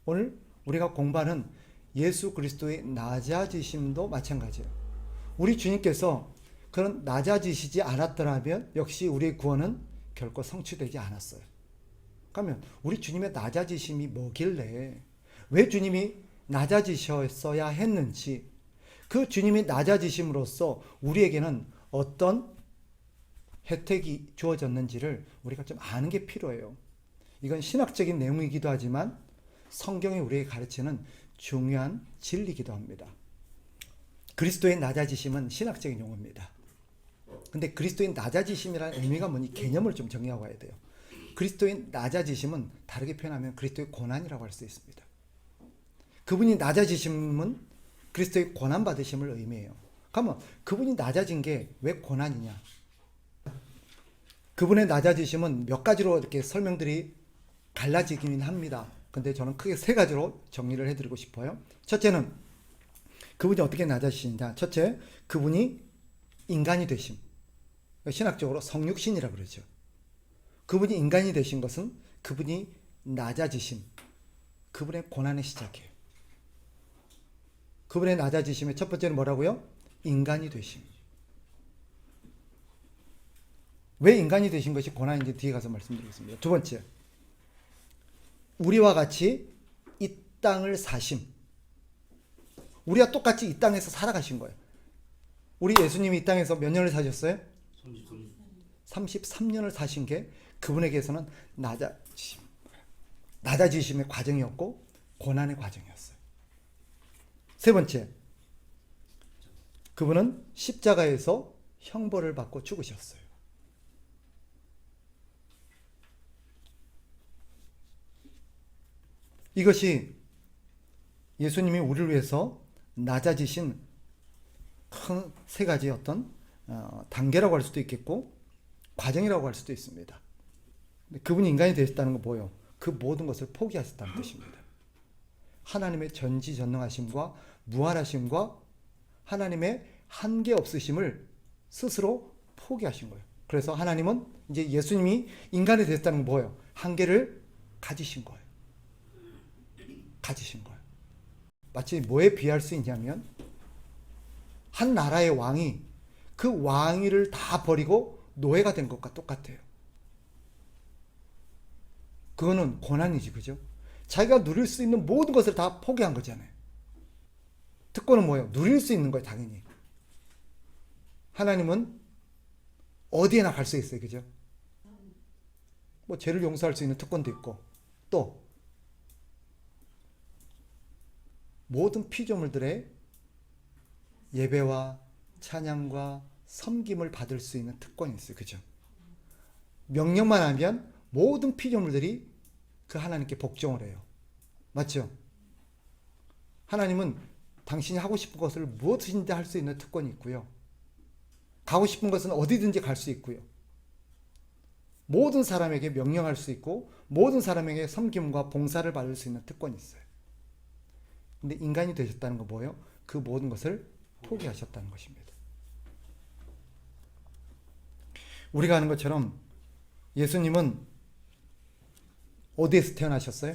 오늘 우리가 공부하는 예수 그리스도의 낮아지심도 마찬가지예요. 우리 주님께서 그런 낮아지시지 않았더라면 역시 우리의 구원은 결코 성취되지 않았어요. 그러면 우리 주님의 낮아지심이 뭐길래, 왜 주님이 낮아지셨어야 했는지, 그 주님이 낮아지심으로써 우리에게는 어떤 혜택이 주어졌는지를 우리가 좀 아는 게 필요해요. 이건 신학적인 내용이기도 하지만 성경이 우리에게 가르치는 중요한 진리이기도 합니다. 그리스도의 낮아지심은 신학적인 용어입니다. 근데 그리스도의 낮아지심이라는 의미가 뭐니, 개념을 좀 정리하고 가야 돼요. 그리스도의 낮아지심은 다르게 표현하면 그리스도의 고난이라고 할 수 있습니다. 그분이 낮아지심은 그리스도의 고난 받으심을 의미해요. 그러면 그분이 낮아진 게 왜 고난이냐? 그분의 낮아지심은 몇 가지로 이렇게 설명들이 갈라지긴 합니다. 근데 저는 크게 세 가지로 정리를 해드리고 싶어요. 첫째는 그분이 어떻게 낮아지시냐. 첫째, 그분이 인간이 되심. 신학적으로 성육신이라고 그러죠. 그분이 인간이 되신 것은 그분이 낮아지심, 그분의 고난의 시작이에요. 그분의 낮아지심의 첫 번째는 뭐라고요? 인간이 되심. 왜 인간이 되신 것이 고난인지 뒤에 가서 말씀드리겠습니다. 두 번째, 우리와 같이 이 땅을 사심. 우리와 똑같이 이 땅에서 살아가신 거예요. 우리 예수님이 이 땅에서 몇 년을 사셨어요? 33년을 사신 게 그분에게서는 낮아지심의 과정이었고 고난의 과정이었어요. 세 번째, 그분은 십자가에서 형벌을 받고 죽으셨어요. 이것이 예수님이 우리를 위해서 낮아지신 큰 세 가지의 어떤 단계라고 할 수도 있겠고 과정이라고 할 수도 있습니다. 그분이 인간이 되셨다는 건 뭐예요? 그 모든 것을 포기하셨다는 뜻입니다. 하나님의 전지전능하심과 무한하심과 하나님의 한계 없으심을 스스로 포기하신 거예요. 그래서 하나님은 이제 예수님이 인간이 되셨다는 건 뭐예요? 한계를 가지신 거예요. 가지신 거예요. 마치 뭐에 비할 수 있냐면 한 나라의 왕이 그 왕위를 다 버리고 노예가 된 것과 똑같아요. 그거는 고난이지, 그죠? 자기가 누릴 수 있는 모든 것을 다 포기한 거잖아요. 특권은 뭐예요? 누릴 수 있는 거예요, 당연히. 하나님은 어디에나 갈 수 있어요, 그죠? 뭐 죄를 용서할 수 있는 특권도 있고, 또 모든 피조물들의 예배와 찬양과 섬김을 받을 수 있는 특권이 있어요, 그죠? 명령만 하면 모든 피조물들이 그 하나님께 복종을 해요. 맞죠? 하나님은 당신이 하고 싶은 것을 무엇이든지 할 수 있는 특권이 있고요. 가고 싶은 것은 어디든지 갈 수 있고요. 모든 사람에게 명령할 수 있고 모든 사람에게 섬김과 봉사를 받을 수 있는 특권이 있어요. 근데 인간이 되셨다는 건 뭐예요? 그 모든 것을 포기하셨다는 것입니다. 우리가 아는 것처럼 예수님은 어디에서 태어나셨어요?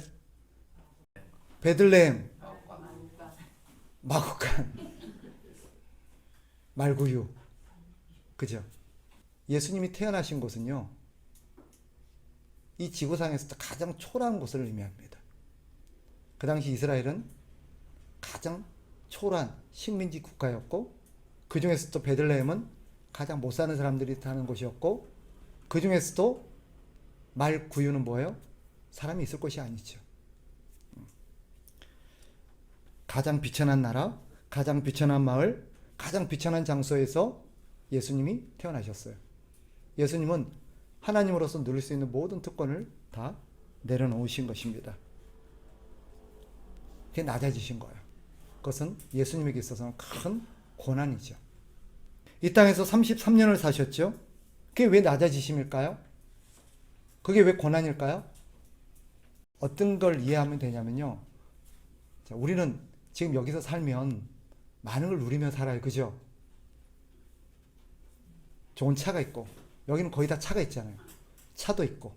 베들레헴, 마구간, 말구유. 그죠? 예수님이 태어나신 곳은요, 이 지구상에서 가장 초라한 곳을 의미합니다. 그 당시 이스라엘은 가장 초라한 식민지 국가였고, 그 중에서도 베들레헴은 가장 못 사는 사람들이 사는 곳이었고, 그 중에서도 말구유는 뭐예요? 사람이 있을 곳이 아니죠. 가장 비천한 나라, 가장 비천한 마을, 가장 비천한 장소에서 예수님이 태어나셨어요. 예수님은 하나님으로서 누릴 수 있는 모든 특권을 다 내려놓으신 것입니다. 그게 낮아지신 거예요. 그것은 예수님에게 있어서는 큰 고난이죠. 이 땅에서 33년을 사셨죠. 그게 왜 낮아지심일까요? 그게 왜 고난일까요? 어떤 걸 이해하면 되냐면요, 자, 우리는 지금 여기서 살면 많은 걸 누리며 살아요, 그죠? 좋은 차가 있고, 여기는 거의 다 차가 있잖아요. 차도 있고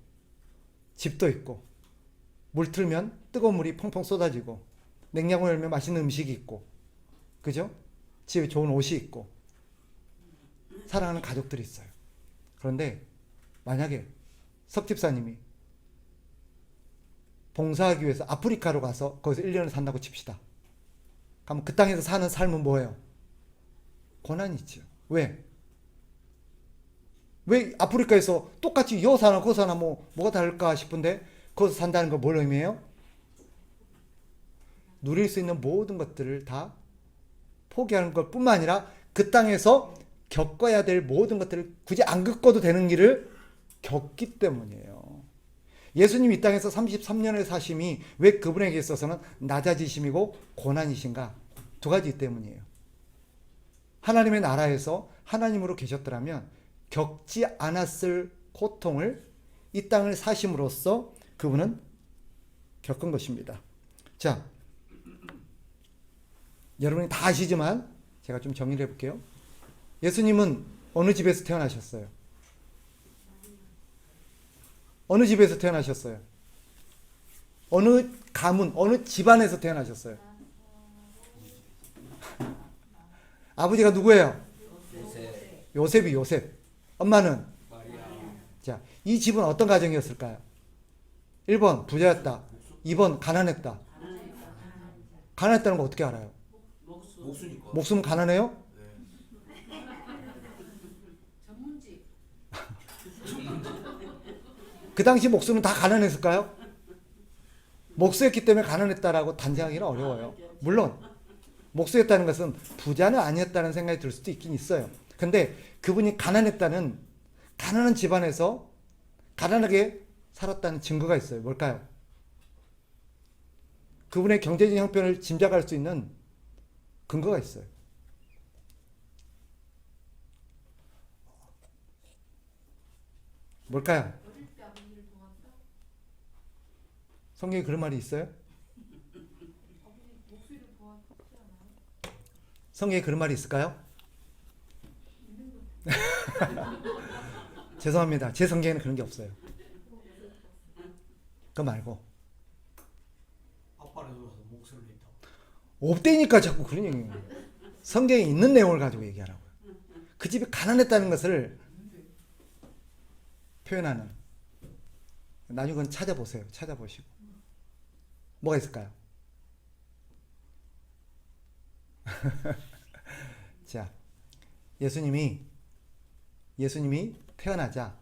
집도 있고 물 틀면 뜨거운 물이 펑펑 쏟아지고, 냉장고 열면 맛있는 음식이 있고, 그죠? 집에 좋은 옷이 있고, 사랑하는 가족들이 있어요. 그런데 만약에 석 집사님이 봉사하기 위해서 아프리카로 가서 거기서 1년을 산다고 칩시다. 그럼 그 땅에서 사는 삶은 뭐예요? 고난이 있죠. 왜? 왜 아프리카에서 똑같이 요 사나 그 사나 뭐가 다를까 싶은데 거기서 산다는 거 뭘 의미해요? 누릴 수 있는 모든 것들을 다 포기하는 것 뿐만 아니라 그 땅에서 겪어야 될 모든 것들을 굳이 안 겪어도 되는 길을 겪기 때문이에요. 예수님이 이 땅에서 33년을 사심이 왜 그분에게 있어서는 낮아지심이고 고난이신가? 두 가지 때문이에요. 하나님의 나라에서 하나님으로 계셨더라면 겪지 않았을 고통을 이 땅을 사심으로써 그분은 겪은 것입니다. 자, 여러분이 다 아시지만 제가 좀 정리를 해볼게요. 예수님은 어느 집에서 태어나셨어요? 어느 집에서 태어나셨어요? 어느 가문, 어느 집안에서 태어나셨어요? 아버지가 누구예요? 요셉이 요셉. 엄마는? 자, 이 집은 어떤 가정이었을까요? 1번 부자였다. 2번 가난했다. 가난했다는 거 어떻게 알아요? 목숨 가난해요? 그 당시 목수는 다 가난했을까요? 목수였기 때문에 가난했다라고 단정하기는 어려워요. 물론 목수였다는 것은 부자는 아니었다는 생각이 들 수도 있긴 있어요. 근데 그분이 가난했다는, 가난한 집안에서 가난하게 살았다는 증거가 있어요. 뭘까요? 그분의 경제적 형편을 짐작할 수 있는 근거가 있어요. 뭘까요? 성경에 그런 말이 있어요? 성경에 그런 말이 있을까요? 죄송합니다. 제 성경에는 그런 게 없어요. 그거 말고. 아빠를 들어서 목소리를 냈다고. 없대니까 자꾸 그런 얘기예요. 성경에 있는 내용을 가지고 얘기하라고요. 그 집이 가난했다는 것을 표현하는. 나중에 그건 찾아보세요. 찾아보시고. 뭐가 있을까요? 자, 예수님이 태어나자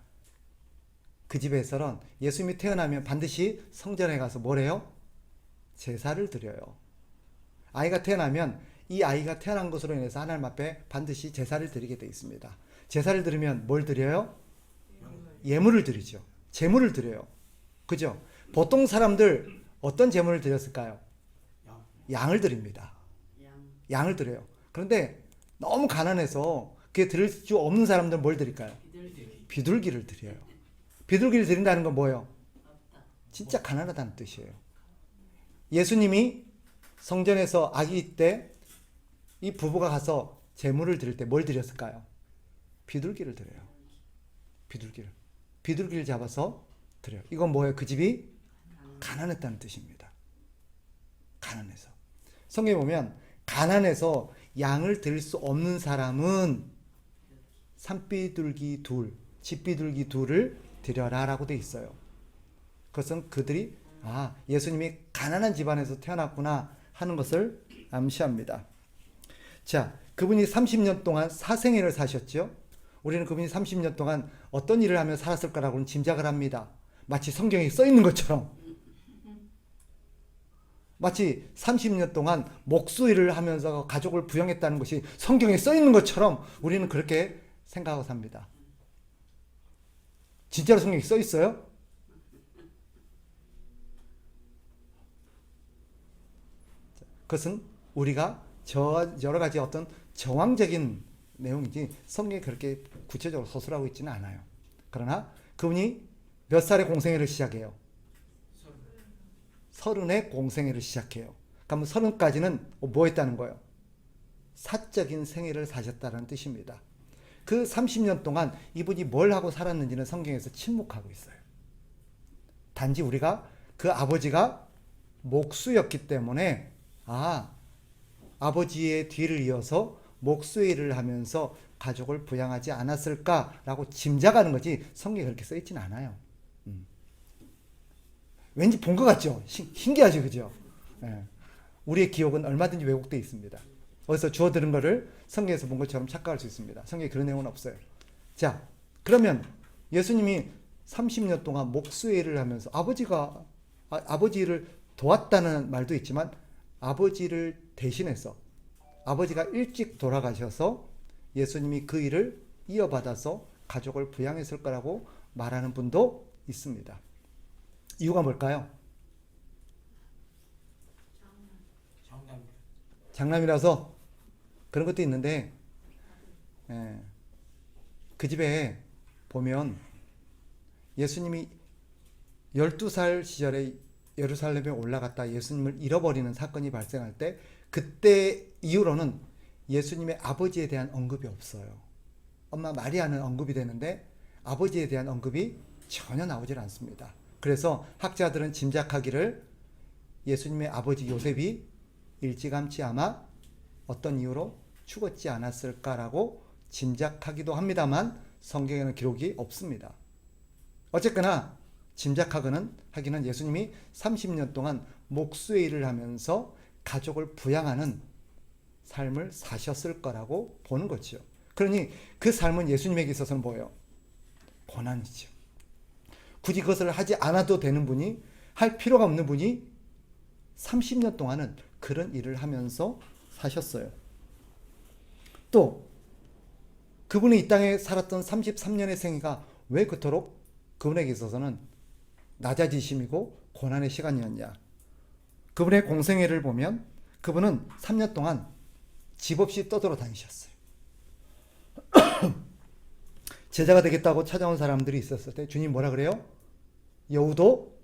그 집에서는 예수님이 태어나면 반드시 성전에 가서 뭐래요? 제사를 드려요. 아이가 태어나면 이 아이가 태어난 것으로 인해서 하나님 앞에 반드시 제사를 드리게 되어 있습니다. 제사를 드리면 뭘 드려요? 예물을 드리죠. 제물을 드려요. 그죠? 보통 사람들 어떤 제물을 드렸을까요? 양을 드립니다. 양을 드려요. 그런데 너무 가난해서 그게 드릴 수 없는 사람들은 뭘 드릴까요? 비둘기를 드려요. 비둘기를 드린다는 건 뭐예요? 진짜 가난하다는 뜻이에요. 예수님이 성전에서 아기 때 이 부부가 가서 제물을 드릴 때 뭘 드렸을까요? 비둘기를 드려요. 비둘기를 잡아서 드려요. 이건 뭐예요? 그 집이 가난했다는 뜻입니다. 가난해서. 성경에 보면 가난해서 양을 드릴 수 없는 사람은 산비둘기 둘, 집비둘기 둘을 드려라 라고 돼 있어요. 그것은 그들이 예수님이 가난한 집안에서 태어났구나 하는 것을 암시합니다. 자, 그분이 30년 동안 사생애를 사셨죠. 우리는 그분이 30년 동안 어떤 일을 하며 살았을 거라고는 짐작을 합니다. 마치 성경에 써 있는 것처럼. 마치 30년 동안 목수 일을 하면서 가족을 부양했다는 것이 성경에 써 있는 것처럼 우리는 그렇게 생각하고 삽니다. 진짜로 성경에 써 있어요? 그것은 우리가 여러 가지 어떤 정황적인 내용이지 성경에 그렇게 구체적으로 서술하고 있지는 않아요. 그러나 그분이 몇 살에 공생애를 시작해요? 30에 공생애를 시작해요. 그러면 30까지는 뭐 했다는 거예요? 사적인 생애를 사셨다는 뜻입니다. 그 30년 동안 이분이 뭘 하고 살았는지는 성경에서 침묵하고 있어요. 단지 우리가 그 아버지가 목수였기 때문에 아버지의 뒤를 이어서 목수의 일을 하면서 가족을 부양하지 않았을까라고 짐작하는 거지 성경에 그렇게 써 있지는 않아요. 왠지 본 것 같죠? 신기하죠, 그죠? 예. 우리의 기억은 얼마든지 왜곡되어 있습니다. 어디서 주워 들은 거를 성경에서 본 것처럼 착각할 수 있습니다. 성경에 그런 내용은 없어요. 자, 그러면 예수님이 30년 동안 목수의 일을 하면서 아버지 일을 도왔다는 말도 있지만 아버지를 대신해서 아버지가 일찍 돌아가셔서 예수님이 그 일을 이어받아서 가족을 부양했을 거라고 말하는 분도 있습니다. 이유가 뭘까요? 장남이라서 그런 것도 있는데, 그 집에 보면 예수님이 12살 시절에 예루살렘에 올라갔다 예수님을 잃어버리는 사건이 발생할 때 그때 이후로는 예수님의 아버지에 대한 언급이 없어요. 엄마 마리아는 언급이 되는데 아버지에 대한 언급이 전혀 나오질 않습니다. 그래서 학자들은 짐작하기를 예수님의 아버지 요셉이 일찌감치 아마 어떤 이유로 죽었지 않았을까라고 짐작하기도 합니다만 성경에는 기록이 없습니다. 어쨌거나 하기는 예수님이 30년 동안 목수의 일을 하면서 가족을 부양하는 삶을 사셨을 거라고 보는 거죠. 그러니 그 삶은 예수님에게 있어서는 뭐예요? 고난이죠. 굳이 그것을 하지 않아도 되는 분이, 할 필요가 없는 분이 30년 동안은 그런 일을 하면서 사셨어요. 또 그분이 이 땅에 살았던 33년의 생애가 왜 그토록 그분에게 있어서는 낮아지심이고 고난의 시간이었냐? 그분의 공생애를 보면 그분은 3년 동안 집 없이 떠돌아 다니셨어요. 제자가 되겠다고 찾아온 사람들이 있었을 때 주님 뭐라 그래요? 여우도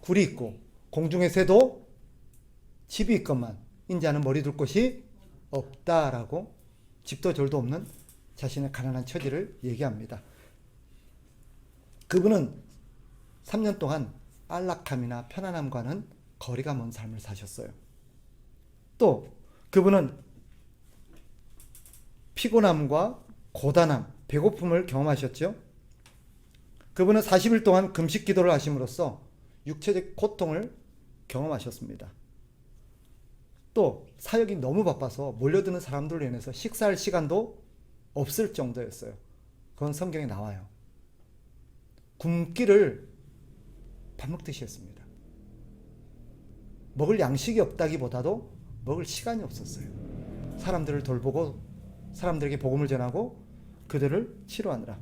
굴이 있고 공중의 새도 집이 있건만 인자는 머리 둘 곳이 없다라고 집도 절도 없는 자신의 가난한 처지를 얘기합니다. 그분은 3년 동안 안락함이나 편안함과는 거리가 먼 삶을 사셨어요. 또 그분은 피곤함과 고단함, 배고픔을 경험하셨죠. 그분은 40일 동안 금식 기도를 하심으로써 육체적 고통을 경험하셨습니다. 또 사역이 너무 바빠서 몰려드는 사람들로 인해서 식사할 시간도 없을 정도였어요. 그건 성경에 나와요. 굶기를 밥 먹듯이 했습니다. 먹을 양식이 없다기보다도 먹을 시간이 없었어요. 사람들을 돌보고 사람들에게 복음을 전하고 그들을 치료하느라.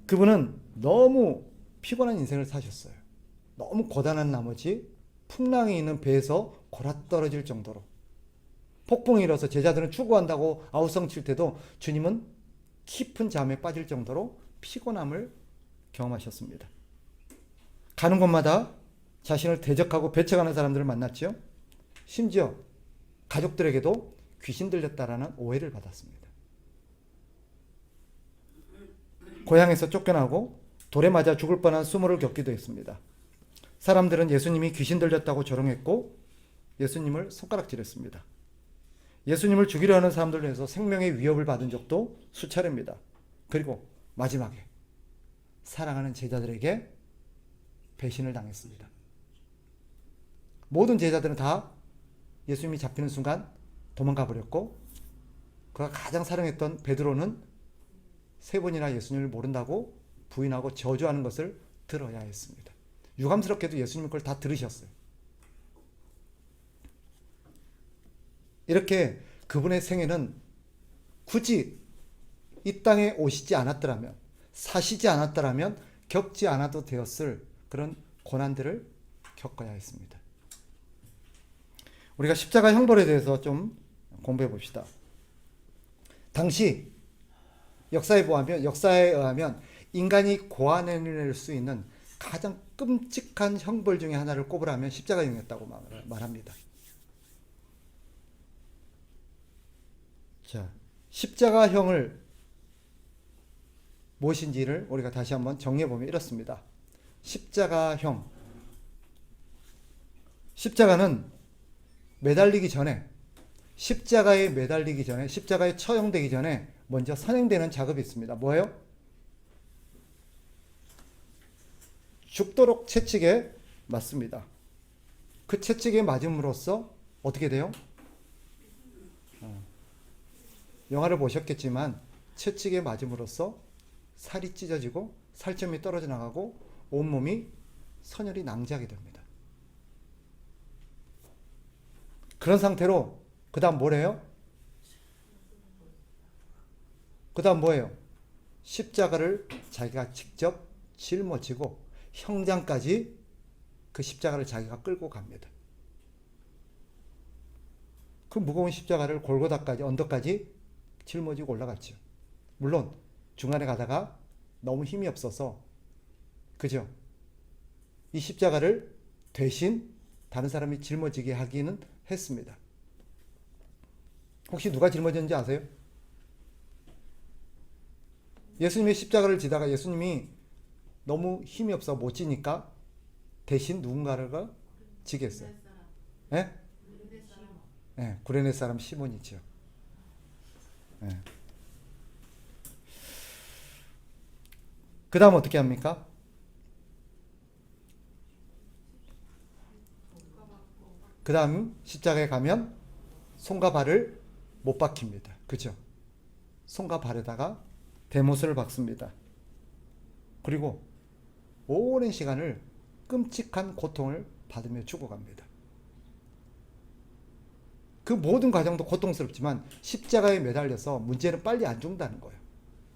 그분은 너무 피곤한 인생을 사셨어요. 너무 고단한 나머지 풍랑이 있는 배에서 골아떨어질 정도로 폭풍이 일어서 제자들은 추구한다고 아우성 칠 때도 주님은 깊은 잠에 빠질 정도로 피곤함을 경험하셨습니다. 가는 곳마다 자신을 대적하고 배척하는 사람들을 만났죠. 심지어 가족들에게도 귀신 들렸다라는 오해를 받았습니다. 고향에서 쫓겨나고 돌에 맞아 죽을 뻔한 수모를 겪기도 했습니다. 사람들은 예수님이 귀신 들렸다고 조롱했고 예수님을 손가락질했습니다. 예수님을 죽이려 하는 사람들로 인해서 생명의 위협을 받은 적도 수차례입니다. 그리고 마지막에 사랑하는 제자들에게 배신을 당했습니다. 모든 제자들은 다 예수님이 잡히는 순간 도망가 버렸고 그가 가장 사랑했던 베드로는 3번이나 예수님을 모른다고 부인하고 저주하는 것을 들어야 했습니다. 유감스럽게도 예수님 그걸 다 들으셨어요. 이렇게 그분의 생애는 굳이 이 땅에 오시지 않았더라면, 사시지 않았더라면 겪지 않아도 되었을 그런 고난들을 겪어야 했습니다. 우리가 십자가 형벌에 대해서 좀 공부해 봅시다. 당시 역사에 의하면 인간이 고안해낼 수 있는 가장 끔찍한 형벌 중에 하나를 꼽으라면 십자가형이었다고 말합니다. 자, 십자가형을 무엇인지를 우리가 다시 한번 정리해 보면 이렇습니다. 십자가형. 십자가는 매달리기 전에, 십자가에 매달리기 전에, 십자가에 처형되기 전에 먼저 선행되는 작업이 있습니다. 뭐예요? 죽도록 채찍에 맞습니다. 그 채찍에 맞음으로써 어떻게 돼요? 영화를 보셨겠지만 채찍에 맞음으로써 살이 찢어지고 살점이 떨어져 나가고 온몸이 선혈이 낭자하게 됩니다. 그런 상태로 그 다음 뭐래요? 그 다음 뭐예요? 십자가를 자기가 직접 짊어지고 형장까지 그 십자가를 자기가 끌고 갑니다. 그 무거운 십자가를 골고다까지 언덕까지 짊어지고 올라갔죠. 물론 중간에 가다가 너무 힘이 없어서, 그죠? 이 십자가를 대신 다른 사람이 짊어지게 하기는 했습니다. 혹시 누가 짊어졌는지 아세요? 예수님의 십자가를 지다가 예수님이 너무 힘이 없어 못 지니까 대신 누군가가 지게 했어요. 예? 네, 구레네 사람 시몬이죠. 네. 그 다음 어떻게 합니까? 그 다음 십자가에 가면 손과 발을 못 박힙니다. 그죠? 손과 발에다가 대못을 박습니다. 그리고 오랜 시간을 끔찍한 고통을 받으며 죽어갑니다. 그 모든 과정도 고통스럽지만 십자가에 매달려서 문제는 빨리 안 죽는다는 거예요.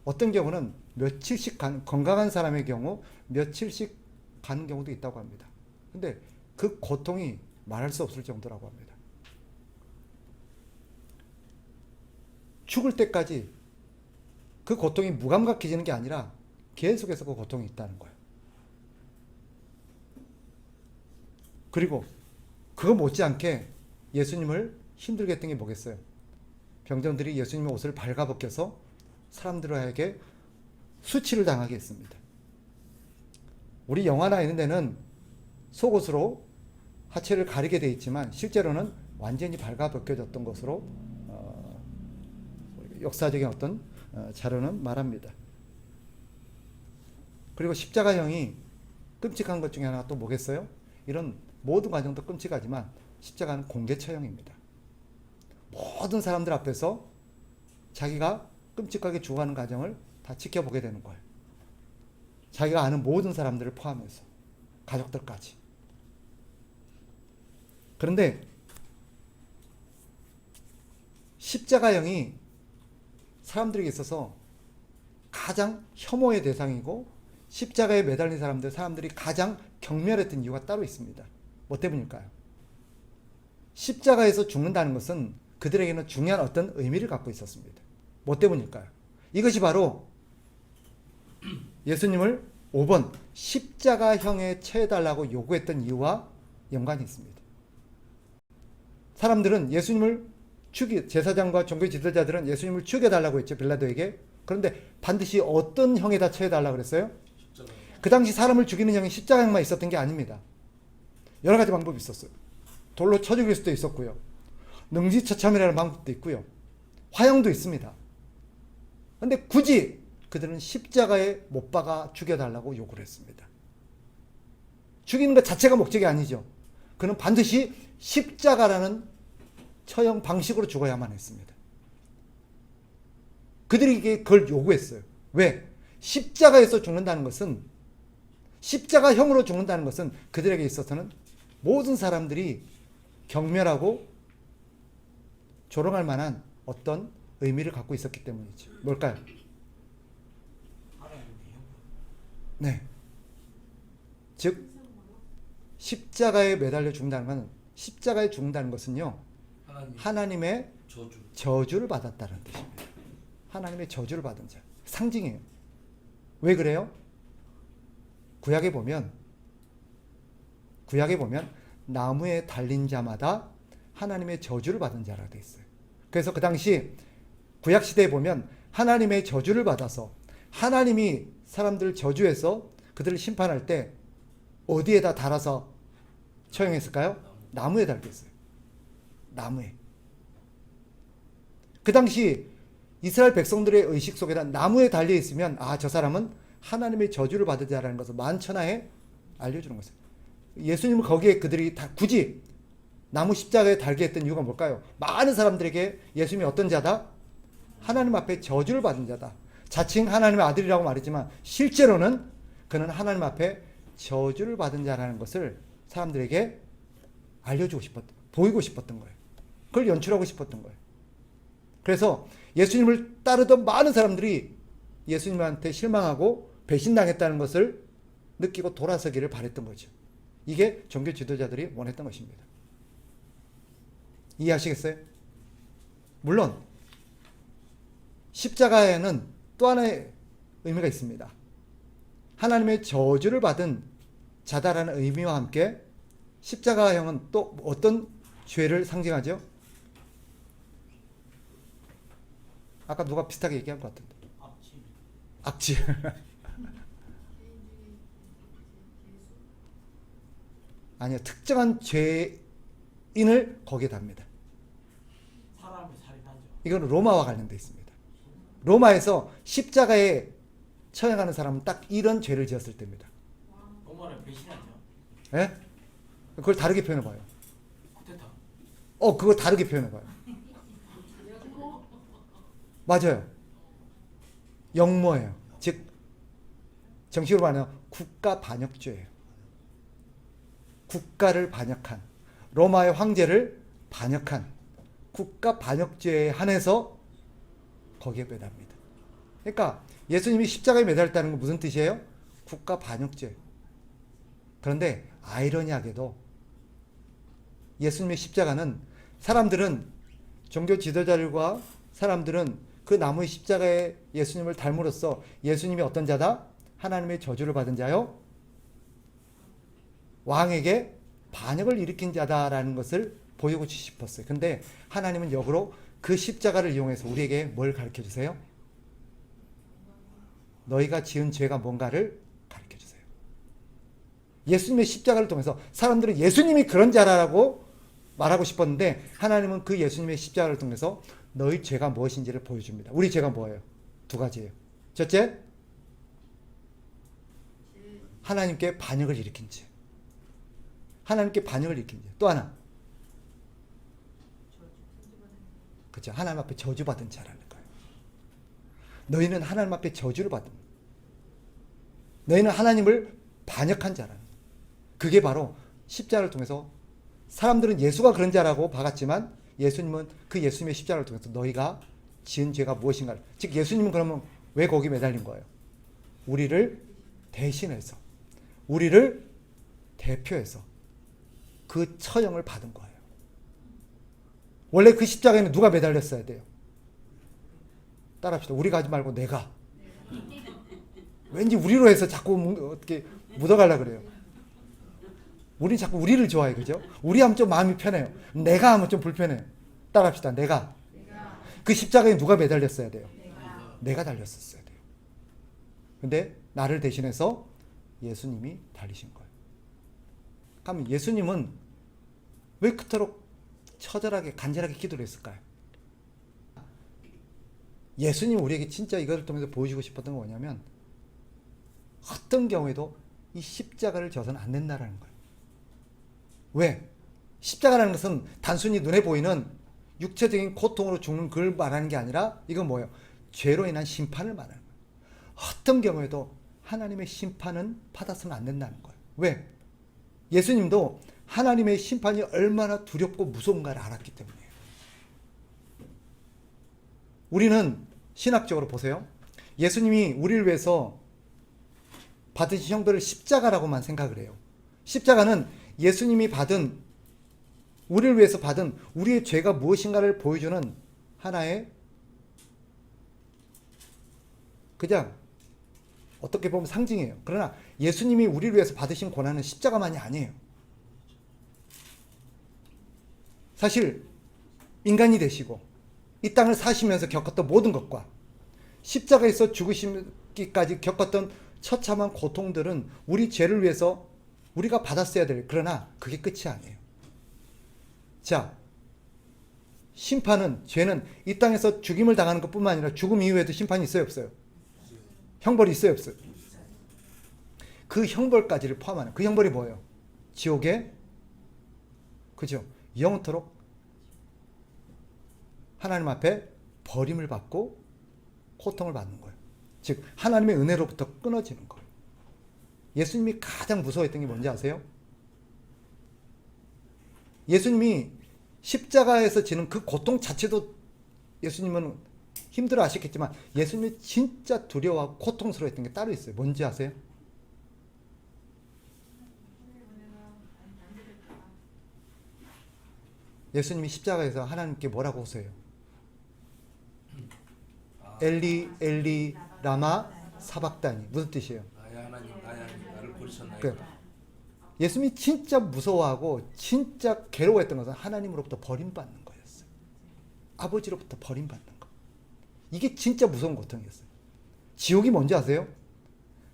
어떤 경우는 며칠씩 건강한 사람의 경우 며칠씩 가는 경우도 있다고 합니다. 근데 그 고통이 말할 수 없을 정도라고 합니다. 죽을 때까지 그 고통이 무감각해지는 게 아니라 계속해서 그 고통이 있다는 거예요. 그리고 그거 못지않게 예수님을 힘들게 했던 게 뭐겠어요? 병정들이 예수님의 옷을 발가벗겨서 사람들에게 수치를 당하게 했습니다. 우리 영화나 이런 데는 속옷으로 하체를 가리게 돼 있지만 실제로는 완전히 발가벗겨졌던 것으로 역사적인 어떤 자료는 말합니다. 그리고 십자가형이 끔찍한 것 중에 하나가 또 뭐겠어요? 이런 모든 과정도 끔찍하지만 십자가는 공개 처형입니다. 모든 사람들 앞에서 자기가 끔찍하게 죽어가는 과정을 다 지켜보게 되는 거예요. 자기가 아는 모든 사람들을 포함해서 가족들까지. 그런데 십자가형이 사람들에게 있어서 가장 혐오의 대상이고 십자가에 매달린 사람들이 가장 경멸했던 이유가 따로 있습니다. 뭐 때문일까요? 십자가에서 죽는다는 것은 그들에게는 중요한 어떤 의미를 갖고 있었습니다. 뭐 때문일까요? 이것이 바로 예수님을 5번 십자가형에 처해달라고 요구했던 이유와 연관이 있습니다. 사람들은 예수님을 제사장과 종교 지도자들은 예수님을 죽여달라고 했죠. 빌라도에게. 그런데 반드시 어떤 형에다 처해달라고 그랬어요? 십자가. 그 당시 사람을 죽이는 형이 십자가형만 있었던 게 아닙니다. 여러 가지 방법이 있었어요. 돌로 쳐 죽일 수도 있었고요. 능지처참이라는 방법도 있고요. 화형도 있습니다. 그런데 굳이 그들은 십자가에 못 박아 죽여달라고 요구를 했습니다. 죽이는 것 자체가 목적이 아니죠. 그는 반드시 십자가라는 처형 방식으로 죽어야만 했습니다. 그들에게 그걸 요구했어요. 왜? 십자가에서 죽는다는 것은, 십자가형으로 죽는다는 것은 그들에게 있어서는 모든 사람들이 경멸하고 조롱할 만한 어떤 의미를 갖고 있었기 때문이죠. 뭘까요? 네. 즉 십자가에 매달려 죽는다는 것은, 십자가에 죽는다는 것은요, 하나님의 저주를 받았다는 뜻입니다. 하나님의 저주를 받은 자. 상징이에요. 왜 그래요? 구약에 보면 나무에 달린 자마다 하나님의 저주를 받은 자라고 되어 있어요. 그래서 그 당시 구약 시대에 보면 하나님의 저주를 받아서 하나님이 사람들을 저주해서 그들을 심판할 때 어디에다 달아서 처형했을까요? 나무에 달겠어요. 나무에. 그 당시 이스라엘 백성들의 의식 속에는 나무에 달려 있으면 저 사람은 하나님의 저주를 받은 자라는 것을 만천하에 알려주는 것이에요. 예수님은 거기에 그들이 다 굳이 나무 십자가에 달게 했던 이유가 뭘까요? 많은 사람들에게 예수님이 어떤 자다? 하나님 앞에 저주를 받은 자다. 자칭 하나님의 아들이라고 말했지만 실제로는 그는 하나님 앞에 저주를 받은 자라는 것을 사람들에게 알려주고 싶었던, 보이고 싶었던 거예요. 그걸 연출하고 싶었던 거예요. 그래서 예수님을 따르던 많은 사람들이 예수님한테 실망하고 배신당했다는 것을 느끼고 돌아서기를 바랬던 거죠. 이게 종교 지도자들이 원했던 것입니다. 이해하시겠어요? 물론 십자가에는 또 하나의 의미가 있습니다. 하나님의 저주를 받은 자다라는 의미와 함께 십자가형은 또 어떤 죄를 상징하죠? 아까 누가 비슷하게 얘기한 것 같은데. 악취. 아니요. 특정한 죄인을 거기에 답니다. 사람을 살인하죠. 이건 로마와 관련되어 있습니다. 로마에서 십자가에 처형하는 사람은 딱 이런 죄를 지었을 때입니다. 로마를 배신하죠. 예? 그걸 다르게 표현해봐요. 쿠데타. 그걸 다르게 표현해봐요. 맞아요. 영모예요. 즉 정식으로 말하면 국가 반역죄예요. 국가를 반역한, 로마의 황제를 반역한 국가 반역죄에 한해서 거기에 매답니다. 그러니까 예수님이 십자가에 매달렸다는 건 무슨 뜻이에요? 국가 반역죄. 그런데 아이러니하게도 예수님의 십자가는 사람들은, 종교 지도자들과 사람들은 그 나무의 십자가에 예수님을 닮으로써 예수님이 어떤 자다? 하나님의 저주를 받은 자요, 왕에게 반역을 일으킨 자다라는 것을 보이고 싶었어요. 근데 하나님은 역으로 그 십자가를 이용해서 우리에게 뭘 가르쳐 주세요? 너희가 지은 죄가 뭔가를 가르쳐 주세요. 예수님의 십자가를 통해서 사람들은 예수님이 그런 자라고 말하고 싶었는데 하나님은 그 예수님의 십자가를 통해서 너희 죄가 무엇인지를 보여줍니다. 우리 죄가 뭐예요? 두 가지예요. 첫째, 하나님께 반역을 일으킨 죄. 하나님께 반역을 일으킨 죄. 또 하나, 그렇죠. 하나님 앞에 저주받은 자라는 거예요. 너희는 하나님 앞에 저주를 받은, 너희는 하나님을 반역한 자라는 거예요. 그게 바로 십자가를 통해서 사람들은 예수가 그런 자라고 박았지만 예수님은 그 예수님의 십자가를 통해서 너희가 지은 죄가 무엇인가를, 즉 예수님은 그러면 왜 거기 매달린 거예요? 우리를 대신해서, 우리를 대표해서 그 처형을 받은 거예요. 원래 그 십자가에는 누가 매달렸어야 돼요? 따라합시다. 우리가 하지 말고 내가. 왠지 우리로 해서 자꾸 어떻게 묻어가려고 그래요. 우리 자꾸 우리를 좋아해, 그죠? 우리 하면 좀 마음이 편해요. 내가 하면 좀 불편해요. 따라합시다. 내가. 그 십자가에 누가 매달렸어야 돼요? 내가 달렸었어야 돼요. 근데 나를 대신해서 예수님이 달리신 거예요. 그럼 예수님은 왜 그토록 처절하게 간절하게 기도를 했을까요? 예수님 우리에게 진짜 이것을 통해서 보여주고 싶었던 건 뭐냐면 어떤 경우에도 이 십자가를 져서는 안 된다라는 거예요. 왜? 십자가라는 것은 단순히 눈에 보이는 육체적인 고통으로 죽는 걸 말하는 게 아니라 이건 뭐예요? 죄로 인한 심판을 말하는 거예요. 어떤 경우에도 하나님의 심판은 받아서는 안 된다는 거예요. 왜? 예수님도 하나님의 심판이 얼마나 두렵고 무서운가를 알았기 때문이에요. 우리는 신학적으로 보세요. 예수님이 우리를 위해서 받으신 형벌을 십자가라고만 생각을 해요. 십자가는 예수님이 받은, 우리를 위해서 받은 우리의 죄가 무엇인가를 보여주는 하나의 그냥 어떻게 보면 상징이에요. 그러나 예수님이 우리를 위해서 받으신 고난은 십자가만이 아니에요. 사실 인간이 되시고 이 땅을 사시면서 겪었던 모든 것과 십자가에서 죽으신 죽기까지 겪었던 처참한 고통들은 우리 죄를 위해서 우리가 받았어야 될, 그러나 그게 끝이 아니에요. 자, 심판은, 죄는 이 땅에서 죽임을 당하는 것뿐만 아니라 죽음 이후에도 심판이 있어요, 없어요? 형벌이 있어요, 없어요? 그 형벌까지를 포함하는, 그 형벌이 뭐예요? 지옥에, 그죠? 영원토록 하나님 앞에 버림을 받고 고통을 받는 거예요. 즉 하나님의 은혜로부터 끊어지는 거예요. 예수님이 가장 무서워했던 게 뭔지 아세요? 예수님이 십자가에서 지는 그 고통 자체도 예수님은 힘들어 하셨겠지만 예수님이 진짜 두려워하고 고통스러워했던 게 따로 있어요. 뭔지 아세요? 예수님이 십자가에서 하나님께 뭐라고 호소해요? 엘리 엘리 라마 사박다니. 무슨 뜻이에요? 나의 하나님 나를 버리셨나이까. 그 예수님이 진짜 무서워하고 진짜 괴로워했던 것은 하나님으로부터 버림받는 거였어요. 아버지로부터 버림받는 거. 이게 진짜 무서운 고통이었어요. 지옥이 뭔지 아세요?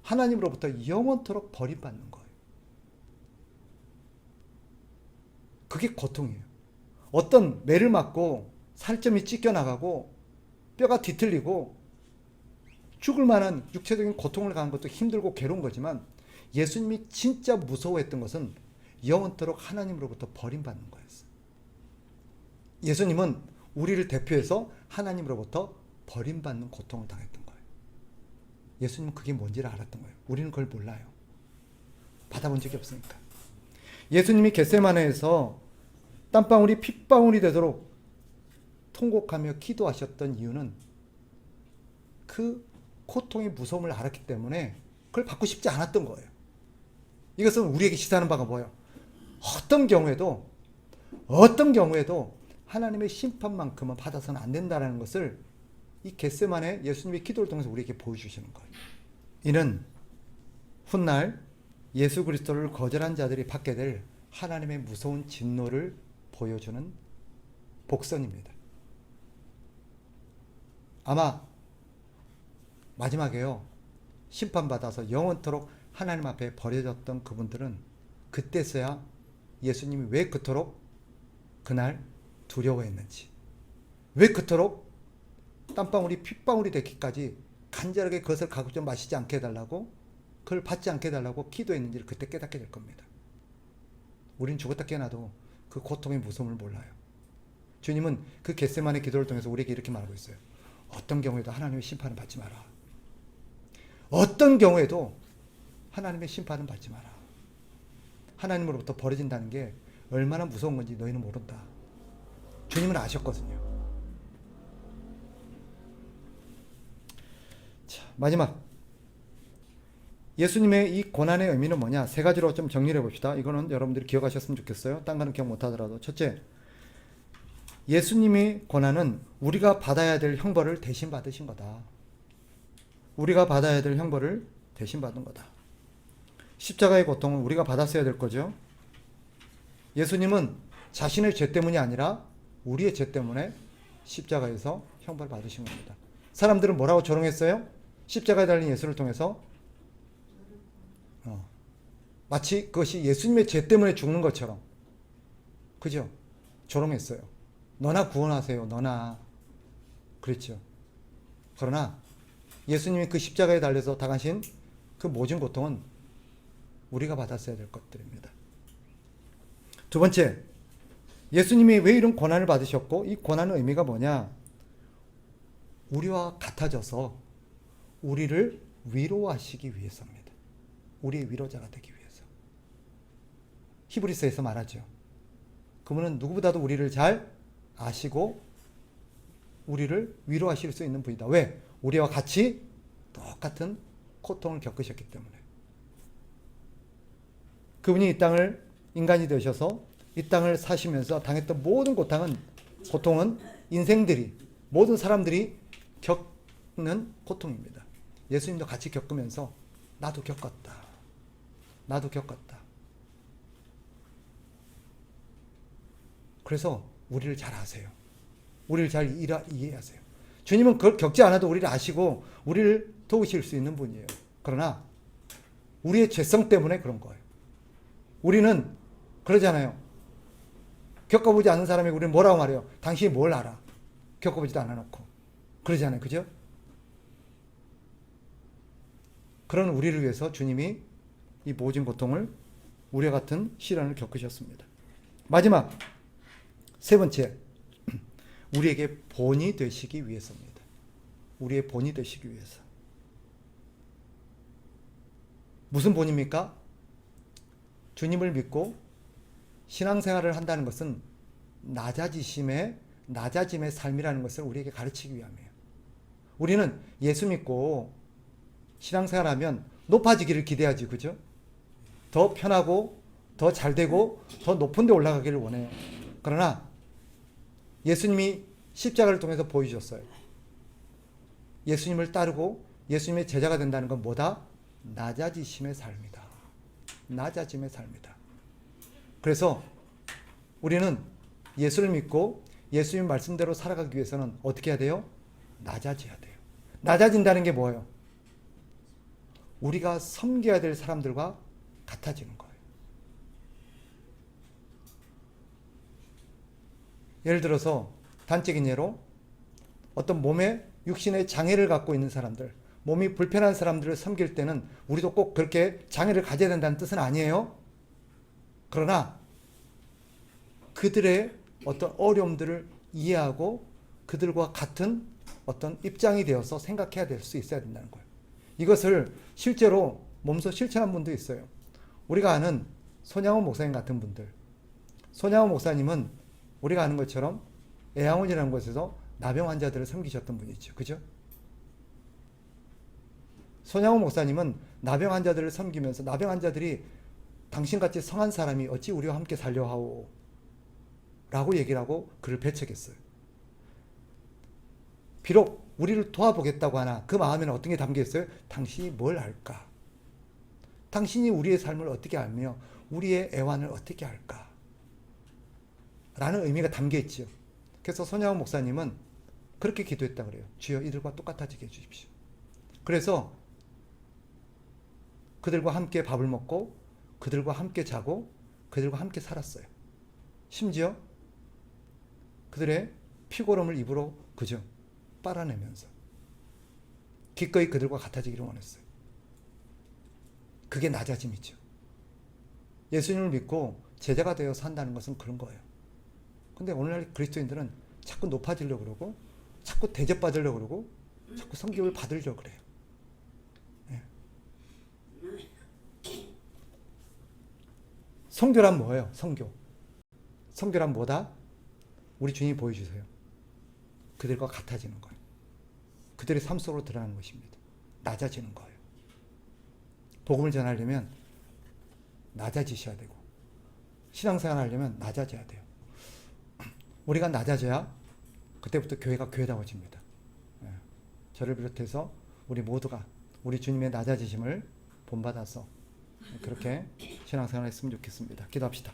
하나님으로부터 영원토록 버림받는 거예요. 그게 고통이에요. 어떤 매를 맞고 살점이 찢겨나가고 뼈가 뒤틀리고 죽을 만한 육체적인 고통을 가는 것도 힘들고 괴로운 거지만 예수님이 진짜 무서워했던 것은 영원토록 하나님으로부터 버림받는 거였어요. 예수님은 우리를 대표해서 하나님으로부터 버림받는 고통을 당했던 거예요. 예수님은 그게 뭔지를 알았던 거예요. 우리는 그걸 몰라요. 받아본 적이 없으니까. 예수님이 겟세마네에서 땀방울이 핏방울이 되도록 통곡하며 기도하셨던 이유는 그 고통의 무서움을 알았기 때문에 그걸 받고 싶지 않았던 거예요. 이것은 우리에게 시사하는 바가 뭐예요? 어떤 경우에도 하나님의 심판만큼은 받아서는 안 된다는 것을 이 겟세마네 예수님의 기도를 통해서 우리에게 보여주시는 거예요. 이는 훗날 예수 그리스도를 거절한 자들이 받게 될 하나님의 무서운 진노를 보여주는 복선입니다. 아마 마지막에요, 심판받아서 영원토록 하나님 앞에 버려졌던 그분들은 그때서야 예수님이 왜 그토록 그날 두려워했는지, 왜 그토록 땀방울이 핏방울이 되기까지 간절하게 그것을 가급적 마시지 않게 해달라고, 그걸 받지 않게 해달라고 기도했는지를 그때 깨닫게 될 겁니다. 우린 죽었다 깨어나도 그 고통의 무서움을 몰라요. 주님은 그 겟세마네 기도를 통해서 우리에게 이렇게 말하고 있어요. 어떤 경우에도 하나님의 심판을 받지 마라. 어떤 경우에도 하나님의 심판은 받지 마라. 하나님으로부터 버려진다는 게 얼마나 무서운 건지 너희는 모른다. 주님은 아셨거든요. 자, 마지막. 예수님의 이 고난의 의미는 뭐냐? 세 가지로 좀 정리를 해봅시다. 이거는 여러분들이 기억하셨으면 좋겠어요. 딴 거는 기억 못하더라도. 첫째, 예수님의 고난은 우리가 받아야 될 형벌을 대신 받으신 거다. 우리가 받아야 될 형벌을 대신 받은 거다. 십자가의 고통은 우리가 받았어야 될 거죠. 예수님은 자신의 죄 때문이 아니라 우리의 죄 때문에 십자가에서 형벌을 받으신 겁니다. 사람들은 뭐라고 조롱했어요? 십자가에 달린 예수를 통해서 마치 그것이 예수님의 죄 때문에 죽는 것처럼, 그죠? 조롱했어요. 너나 구원하세요. 너나. 그랬죠. 그러나 예수님이 그 십자가에 달려서 당하신 그 모진 고통은 우리가 받았어야 될 것들입니다. 두 번째, 예수님이 왜 이런 고난을 받으셨고 이 고난의 의미가 뭐냐? 우리와 같아져서 우리를 위로하시기 위해서입니다. 우리의 위로자가 되기 위해서. 히브리서에서 말하죠. 그분은 누구보다도 우리를 잘 아시고 우리를 위로하실 수 있는 분이다. 왜? 우리와 같이 똑같은 고통을 겪으셨기 때문에. 그분이 이 땅을 인간이 되셔서 이 땅을 사시면서 당했던 모든 고통은 인생들이, 모든 사람들이 겪는 고통입니다. 예수님도 같이 겪으면서 나도 겪었다. 나도 겪었다. 그래서 우리를 잘 아세요. 우리를 잘 이해하세요. 주님은 그걸 겪지 않아도 우리를 아시고 우리를 도우실 수 있는 분이에요. 그러나 우리의 죄성 때문에 그런 거예요. 우리는 그러잖아요. 겪어보지 않은 사람이 우리는 뭐라고 말해요? 당신이 뭘 알아? 겪어보지도 않아놓고. 그러잖아요. 그죠? 그런 우리를 위해서 주님이 이 모진 고통을 우리와 같은 시련을 겪으셨습니다. 마지막 세 번째, 우리에게 본이 되시기 위해서입니다. 우리의 본이 되시기 위해서. 무슨 본입니까? 주님을 믿고 신앙생활을 한다는 것은 낮아짐의 삶이라는 것을 우리에게 가르치기 위함이에요. 우리는 예수 믿고 신앙생활하면 높아지기를 기대하지, 그죠? 더 편하고 더 잘되고 더 높은 데 올라가기를 원해요. 그러나 예수님이 십자가를 통해서 보여주셨어요. 예수님을 따르고 예수님의 제자가 된다는 건 뭐다? 낮아지심의 삶이다. 낮아짐의 삶이다. 그래서 우리는 예수를 믿고 예수님 말씀대로 살아가기 위해서는 어떻게 해야 돼요? 낮아져야 돼요. 낮아진다는 게 뭐예요? 우리가 섬겨야 될 사람들과 같아지는 거예요. 예를 들어서 단적인 예로 어떤 몸에 육신의 장애를 갖고 있는 사람들, 몸이 불편한 사람들을 섬길 때는 우리도 꼭 그렇게 장애를 가져야 된다는 뜻은 아니에요. 그러나 그들의 어떤 어려움들을 이해하고 그들과 같은 어떤 입장이 되어서 생각해야 될 수 있어야 된다는 거예요. 이것을 실제로 몸소 실천한 분도 있어요. 우리가 아는 손양호 목사님 같은 분들. 손양호 목사님은 우리가 아는 것처럼 애양원이라는 곳에서 나병 환자들을 섬기셨던 분이죠. 그죠? 손양호 목사님은 나병 환자들을 섬기면서 나병 환자들이 당신같이 성한 사람이 어찌 우리와 함께 살려 하오? 라고 얘기를 하고 그를 배척했어요. 비록 우리를 도와보겠다고 하나 그 마음에는 어떤 게 담겨 있어요? 당신이 뭘 알까? 당신이 우리의 삶을 어떻게 알며 우리의 애환을 어떻게 알까? 라는 의미가 담겨 있죠. 그래서 손양호 목사님은 그렇게 기도했다 그래요. 주여 이들과 똑같아지게 해주십시오. 그래서 그들과 함께 밥을 먹고 그들과 함께 자고 그들과 함께 살았어요. 심지어 그들의 피고름을 입으로 그저 빨아내면서 기꺼이 그들과 같아지기를 원했어요. 그게 낮아짐이죠. 예수님을 믿고 제자가 되어 산다는 것은 그런 거예요. 근데 오늘날 그리스도인들은 자꾸 높아지려고 그러고 자꾸 대접받으려고 그러고 자꾸 성격을 받으려고 그래요. 네. 성교란 뭐예요? 성교. 성교란 뭐다? 우리 주님이 보여주세요. 그들과 같아지는 거예요. 그들의 삶 속으로 드러나는 것입니다. 낮아지는 거예요. 복음을 전하려면 낮아지셔야 되고 신앙생활 하려면 낮아져야 돼요. 우리가 낮아져야 그때부터 교회가 교회다워집니다. 저를 비롯해서 우리 모두가 우리 주님의 낮아지심을 본받아서 그렇게 신앙생활 했으면 좋겠습니다. 기도합시다.